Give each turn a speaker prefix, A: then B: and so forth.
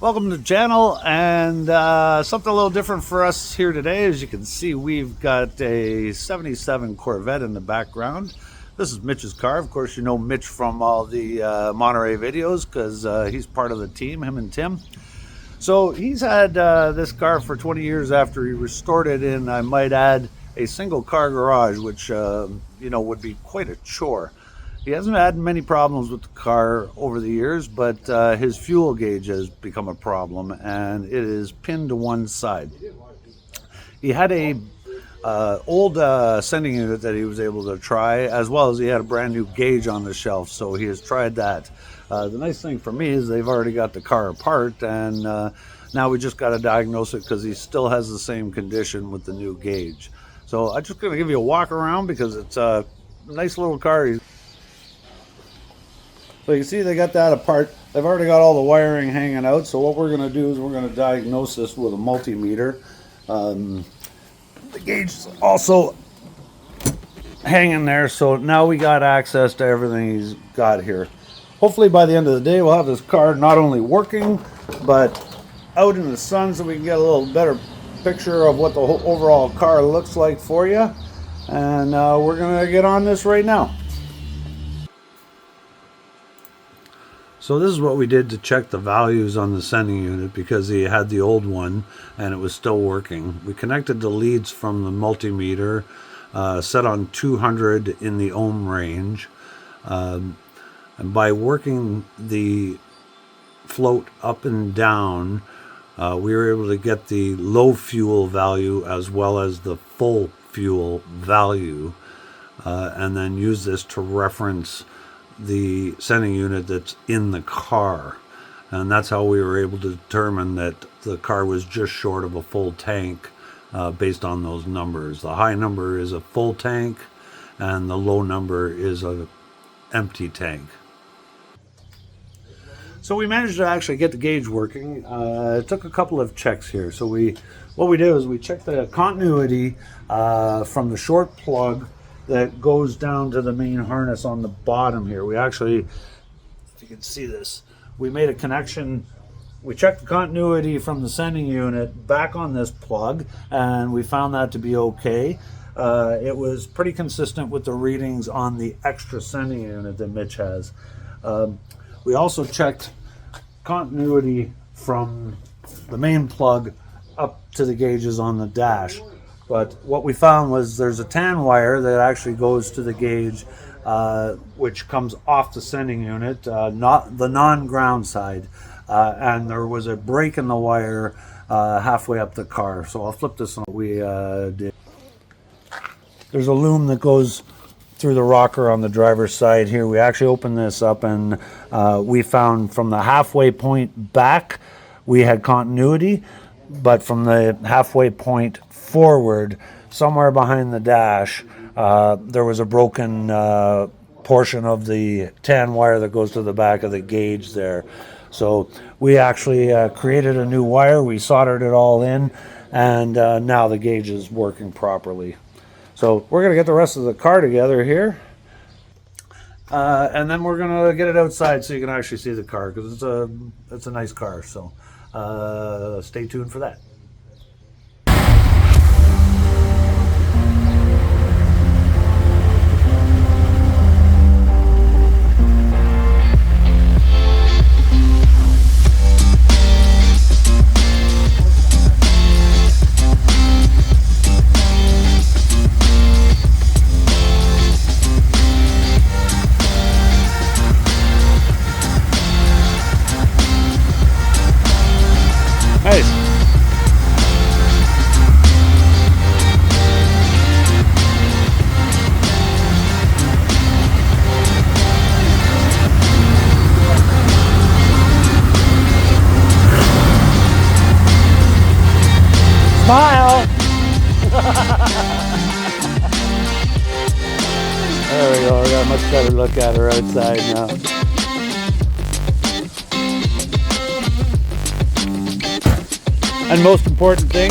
A: Welcome to the channel, and something a little different for us here today. As you can see, we've got a 77 Corvette in the background. This is Mitch's car. Of course, you know Mitch from all the Monterey videos because he's part of the team, him and Tim. So he's had this car for 20 years after he restored it in, I might add, a single car garage, which would be quite a chore. He hasn't had many problems with the car over the years, but his fuel gauge has become a problem, and it is pinned to one side. He had a old sending unit that he was able to try, as well as he had a brand new gauge on the shelf, so he has tried that. The nice thing for me is they've already got the car apart, and now we just got to diagnose it because he still has the same condition with the new gauge. So I'm just going to give you a walk around because it's a nice little car. So you can see they got that apart. They've already got all the wiring hanging out. So what we're going to do is we're going to diagnose this with a multimeter. The gauge is also hanging there. So now we got access to everything he's got here. Hopefully by the end of the day we'll have this car not only working, but out in the sun so we can get a little better picture of what the whole overall car looks like for you. And we're going to get on this right now. So this is what we did to check the values on the sending unit because he had the old one and it was still working. We connected the leads from the multimeter, set on 200 in the ohm range. And by working the float up and down, we were able to get the low fuel value as well as the full fuel value, and then use this to reference the sending unit that's in the car. And that's how we were able to determine that the car was just short of a full tank based on those numbers. The high number is a full tank and the low number is an empty tank. So we managed to actually get the gauge working. It took a couple of checks here. So what we did was we checked the continuity from the short plug that goes down to the main harness on the bottom here. We actually, if you can see this, we made a connection. We checked the continuity from the sending unit back on this plug, and we found that to be okay. It was pretty consistent with the readings on the extra sending unit that Mitch has. We also checked continuity from the main plug up to the gauges on the dash. But what we found was there's a tan wire that actually goes to the gauge, which comes off the sending unit, not the non-ground side. And there was a break in the wire halfway up the car. So I'll flip this on what we did. There's a loom that goes through the rocker on the driver's side here. We actually opened this up and we found from the halfway point back, we had continuity. But from the halfway point forward, somewhere behind the dash, there was a broken portion of the tan wire that goes to the back of the gauge there. So we actually created a new wire, we soldered it all in, and now the gauge is working properly. So we're going to get the rest of the car together here, and then we're going to get it outside so you can actually see the car, because it's a nice car. So stay tuned for that. Nice. Smile. There we go. I got a much better look at her outside now. And most important thing,